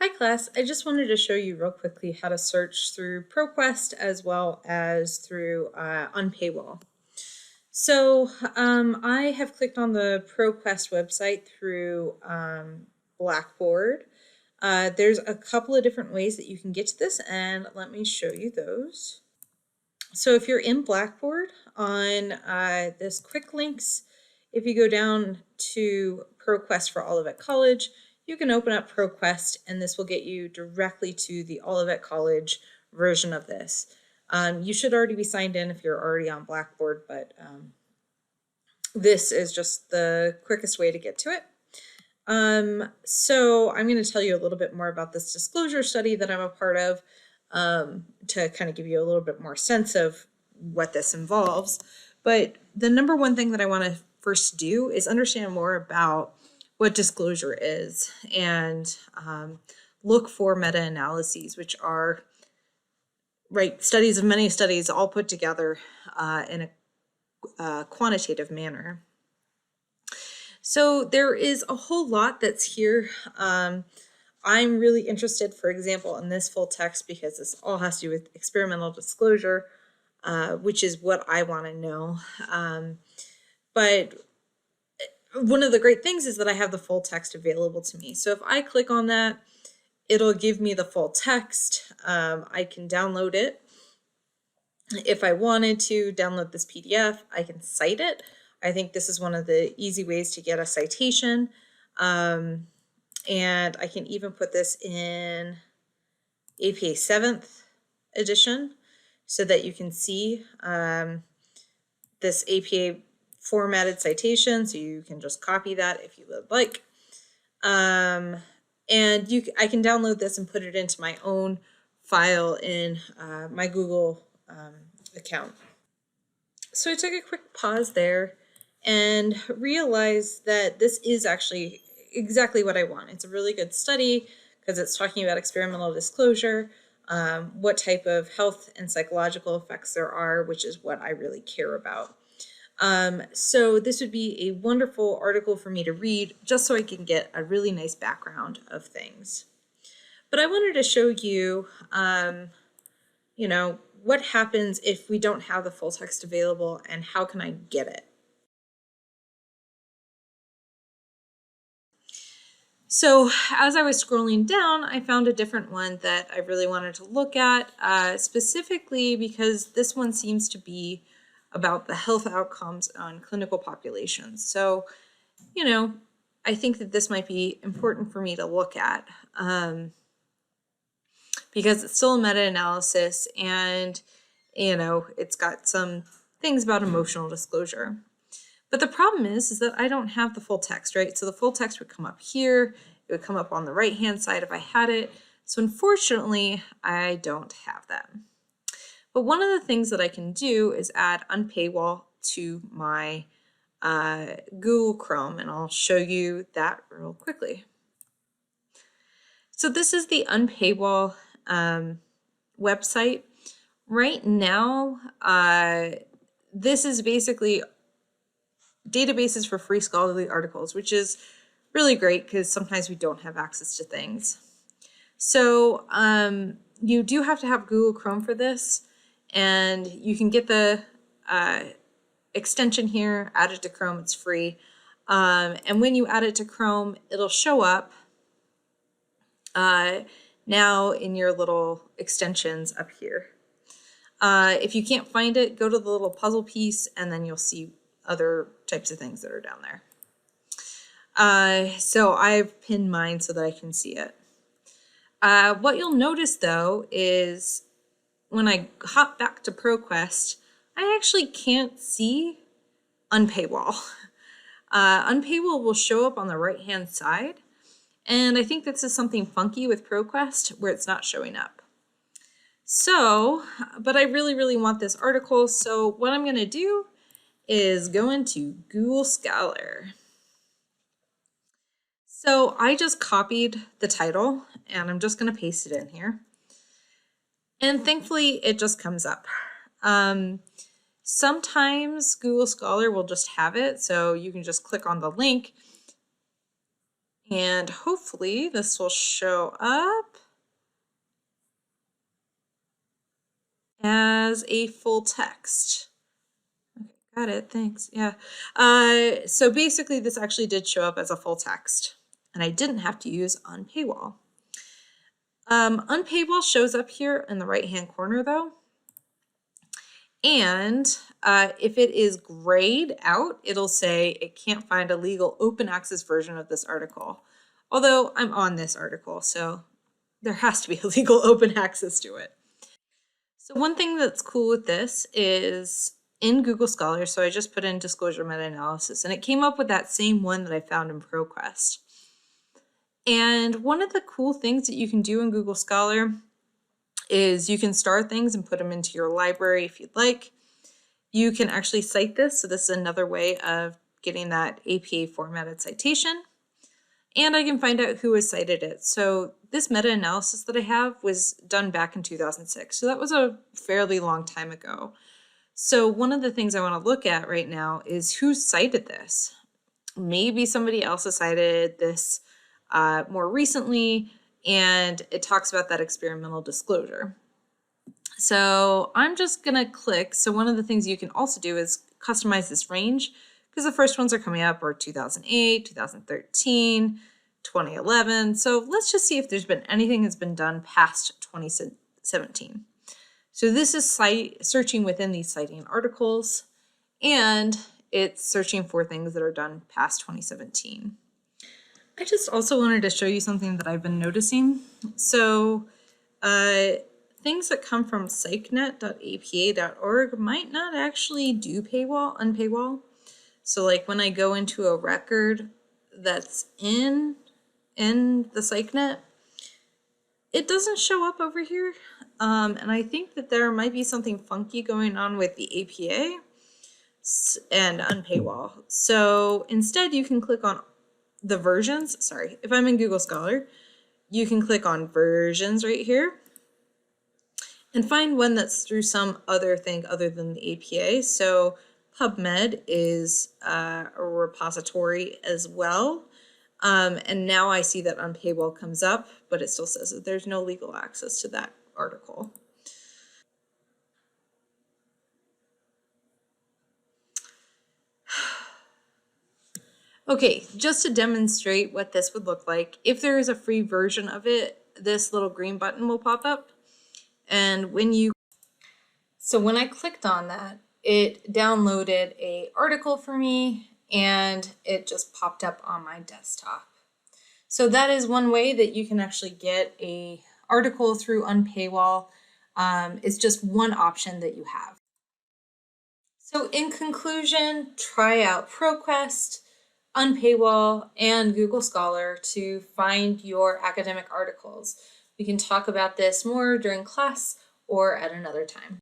Hi class, I just wanted to show you real quickly how to search through Proquest as well as through Unpaywall. So I have clicked on the Proquest website through Blackboard. There's a couple of different ways that you can get to this, and let me show you those. So if you're in Blackboard on this quick links, if you go down to Proquest for Olivet College, you can open up Proquest and this will get you directly to the Olivet College version of this. You should already be signed in if you're already on Blackboard, but this is just the quickest way to get to it. So I'm going to tell you a little bit more about this disclosure study that I'm a part of to kind of give you a little bit more sense of what this involves. But the number one thing that I want to first do is understand more about what disclosure is and look for meta-analyses, which are studies of many studies all put together in a quantitative manner. So there is a whole lot that's here. I'm really interested, for example, in this full text because this all has to do with experimental disclosure, which is what I want to know. But one of the great things is that I have the full text available to me. So if I click on that, it'll give me the full text. I can download it. If I wanted to download this PDF, I can cite it. I think this is one of the easy ways to get a citation. And I can even put this in APA 7th edition so that you can see this APA formatted citation, so you can just copy that if you would like. And I can download this and put it into my own file in my Google account. So I took a quick pause there and realized that this is actually exactly what I want. It's a really good study because it's talking about experimental disclosure, what type of health and psychological effects there are, which is what I really care about. So this would be a wonderful article for me to read just so I can get a really nice background of things. But I wanted to show you, what happens if we don't have the full text available and how can I get it? So as I was scrolling down, I found a different one that I really wanted to look at, specifically because this one seems to be about the health outcomes on clinical populations. So, I think that this might be important for me to look at because it's still a meta-analysis and, it's got some things about emotional disclosure. But the problem is that I don't have the full text, right? So the full text would come up here. It would come up on the right-hand side if I had it. So unfortunately, I don't have that. But one of the things that I can do is add Unpaywall to my Google Chrome, and I'll show you that real quickly. So this is the Unpaywall website. Right now, this is basically databases for free scholarly articles, which is really great because sometimes we don't have access to things. So you do have to have Google Chrome for this, and you can get the extension here, add it to Chrome, it's free. And when you add it to Chrome, it'll show up now in your little extensions up here. If you can't find it, go to the little puzzle piece and then you'll see other types of things that are down there. So I've pinned mine so that I can see it. What you'll notice though is when I hop back to Proquest, I actually can't see Unpaywall. Unpaywall will show up on the right hand side, and I think this is something funky with Proquest where it's not showing up. So, but I really, really want this article, so what I'm going to do is go into Google Scholar. So I just copied the title and I'm just going to paste it in here. And thankfully it just comes up. Sometimes Google Scholar will just have it, so you can just click on the link And hopefully this will show up as a full text. Okay, got it, thanks, yeah. So basically this actually did show up as a full text and I didn't have to use Unpaywall. Unpaywall shows up here in the right-hand corner though. And if it is grayed out, it'll say it can't find a legal open access version of this article. Although I'm on this article, so there has to be a legal open access to it. So one thing that's cool with this is in Google Scholar, so I just put in disclosure meta-analysis, and it came up with that same one that I found in Proquest. And one of the cool things that you can do in Google Scholar is you can star things and put them into your library if you'd like. You can actually cite this, so this is another way of getting that APA formatted citation. And I can find out who has cited it. So this meta-analysis that I have was done back in 2006. So that was a fairly long time ago. So one of the things I want to look at right now is who cited this. Maybe somebody else has cited this more recently, and it talks about that experimental disclosure. So I'm just gonna click. So one of the things you can also do is customize this range, because the first ones are coming up are 2008, 2013, 2011. So let's just see if there's been anything that's been done past 2017. So this is searching within these citing articles, and it's searching for things that are done past 2017. I just also wanted to show you something that I've been noticing. So things that come from psychnet.apa.org might not actually do unpaywall. So like when I go into a record that's in the psychnet, it doesn't show up over here. And I think that there might be something funky going on with the APA and Unpaywall. So instead you can click on the versions. Sorry, if I'm in Google Scholar, you can click on versions right here and find one that's through some other thing other than the APA. So PubMed is a repository as well. And now I see that Unpaywall comes up, but it still says that there's no legal access to that article. Okay, just to demonstrate what this would look like, if there is a free version of it, this little green button will pop up. And when I clicked on that, it downloaded an article for me and it just popped up on my desktop. So that is one way that you can actually get an article through Unpaywall. It's just one option that you have. So in conclusion, try out Proquest, Unpaywall, and Google Scholar to find your academic articles. We can talk about this more during class or at another time.